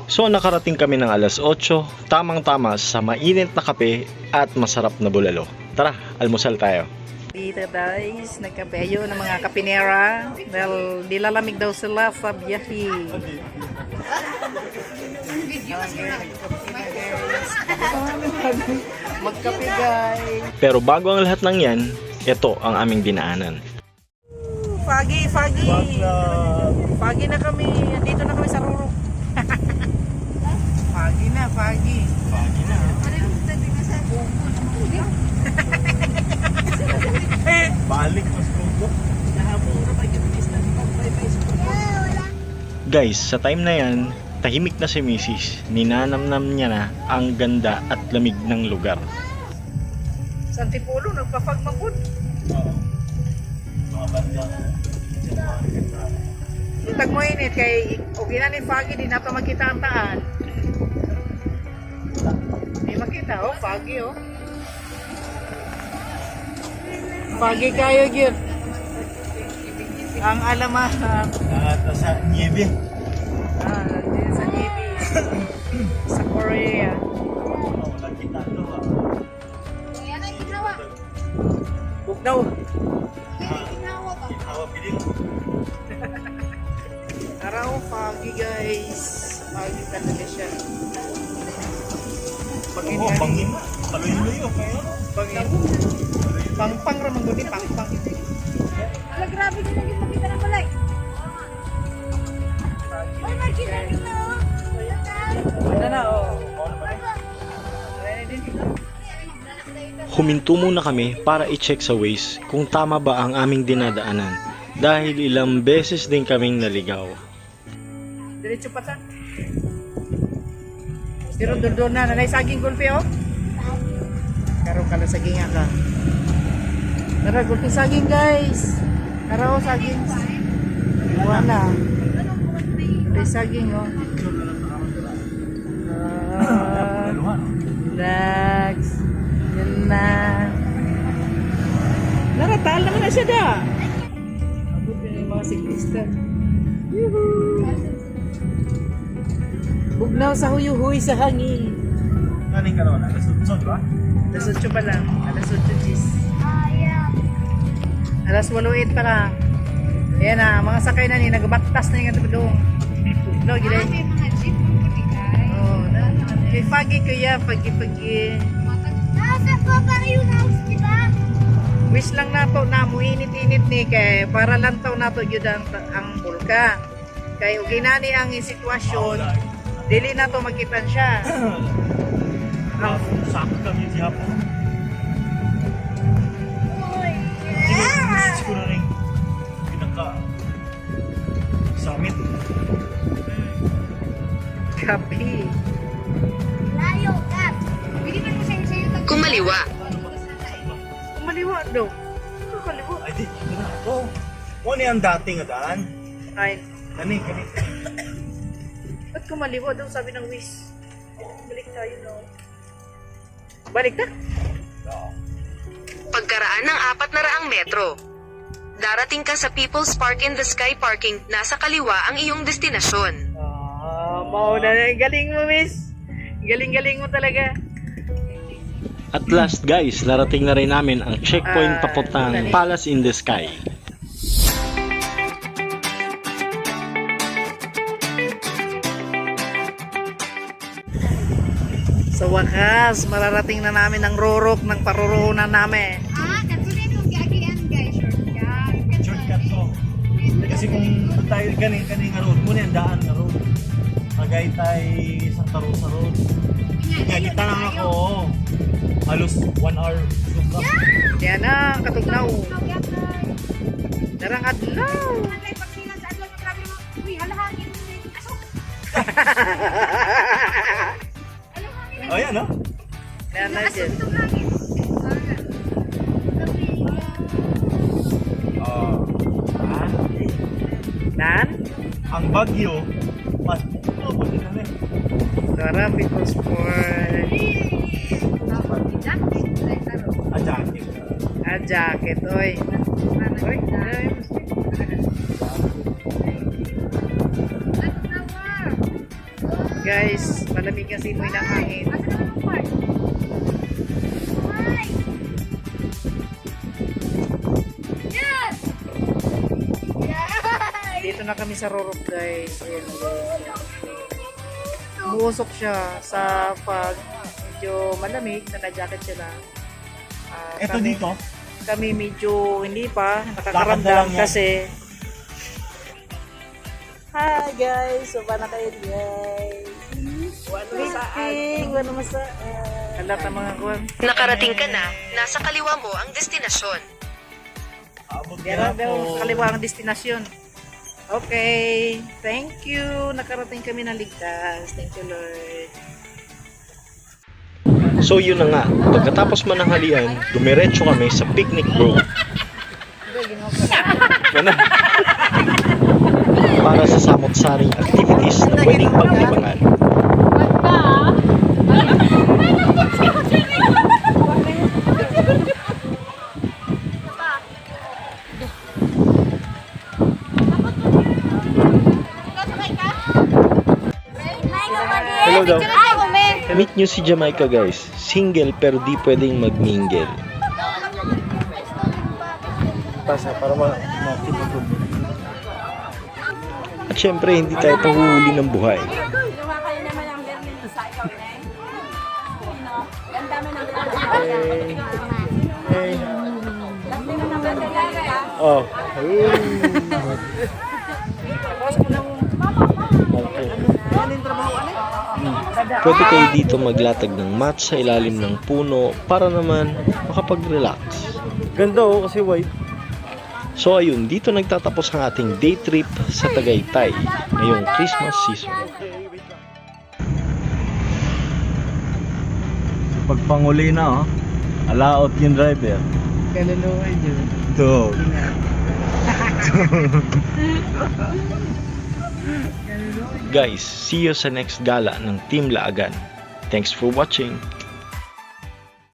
So nakarating kami ng alas 8, tamang-tama sa mainit na kape at masarap na bulalo. Tara, almusal tayo. Dito guys, nagkapeyo ng mga kapinera dahil nilalamig daw sila sa biyahe. Magkape guys. Pero bago ang lahat ng yan, ito ang aming dinaanan. Foggy. Foggy na kami. Dito na kami sa Rurok. Foggy na. Balik mas pugo. Guys, sa time na yan, tahimik na si Mrs. Ninanamnam niya na ang ganda at lamig ng lugar. Sa Antipolo, nagpapagmagod. Itag mo init kay okay na ni Foggy, di na pa makita ang taan. Di makita, Foggy, Foggy kayo, Gir. Ang alamahan. Sa niebe. Dito sa Navy. Sa Korea. Wala kita ito Bugnaw. Araw, Foggy guys. Foggy talaga siya. Bangin. Paloy-loyo kayo. Bangin. Pang-pang ramang guni, pang-pang. Ala, grabe din lagi makita ng balay. Ay, makita nyo na, Ano na, Huminto muna kami para i-check sa Waze kung tama ba ang aming dinadaanan dahil ilang beses din kaming naligaw. Diretso pa sa. Pero doon na, nanay saging gulpi, Karoon ka na saging ka. Tara, gulpi saging guys. Tara, saging. Buwan na. May saging, Next. Yan na. Naratal naman na siya da. Abot yun yung mga siklista. Yuhuu. Bugnaw sa huyuhuy sa hangin. Kaning karon, alas 8 ba? Alas 8 pa lang. Alas 8 Alas 8 pa lang. Ayan na, mga sakay na ni, nagbaktas na yung doon. No, gilay. mga jeep mo po di ay. Oh, kay Foggy kuya, Foggy. Nasa pa para yung house, di ba? Wish lang nato na mo init-init ni kay para lang taw nato gyud ang bulka. Kay ug ginani ang sitwasyon, dili nato makitan siya. Sakit kami siya po. Siguro rin pinaka summit. Kapi. Layo, Kat. Bili na mo sa'yo. Kumaliwa. Kumaliwa daw. Kumaliwa. Ay di, ito na ako. Ano yung dating daan? Ay, Kani. ba't kumaliwa daw sabi ng Wish? Balik tayo daw. Balik na? Pagkaraan ng 400 metro. Darating ka sa People's Park in the Sky Parking, nasa kaliwa ang iyong destinasyon. Mauna na. Galing mo, Miss. Galing mo talaga. At last guys, narating na rin namin ang checkpoint papuntang Palace in the Sky. Sa wakas, mararating na namin ang Rurok ng paruruhunan namin. Katulad yung gagian, guys. Shortcut to. Kasi kung tayo ganing nga road, muna yung daan na road. Tagaytay, Santa Rosa Road. Kaya kita lang ako. Halos 1 hour. Yan na, katugnaw. Darang adlaw. Oh yan, no? Yan na dyan. Nan? Ang Bagyo, mas pwede na rin. Tara, People's Sport. Jacket, oy. Oy, ay, Guys, malamig ang simoy ng hangin. Yes! Yes! Dito na kami sa Rorok guys. Ayan guys. Buusok siya sa pag medyo malamig, naka-jacket sila. Ito Kami- dito. Kami medyo hindi pa Lakad na nakakaramdam lang yan. kasi hi guys! So paano kayo guys? Meeting! Wala masaan. Alam na mga kuwan. Nakarating ka na, nasa kaliwa mo ang destinasyon. Abot Meron na daw ako. sa kaliwa ang destinasyon. Okay. Thank you. Nakarating kami ng ligtas. Thank you Lord. So yun na nga, pagkatapos mananghalian, dumiretso kami sa picnic bro. Ano? Para sa samot-saring activities na pwedeng paglibangan. Hello daw. Meet nyo si Jamaica guys. Single pero di pwedeng mag-mingle. Pasa para makita. At syempre hindi tayo pahuhuli ng buhay. Oh. Pwede kayo dito maglatag ng mat sa ilalim ng puno para naman makapag-relax. Ganda oh kasi white. So ayun, dito nagtatapos ang ating day trip sa Tagaytay ngayong Christmas season. Pagpanguli na oh. Alaot yung driver. Kaluluwa dyan. Ito. Guys, see you sa next gala ng Team Laagan. Thanks for watching.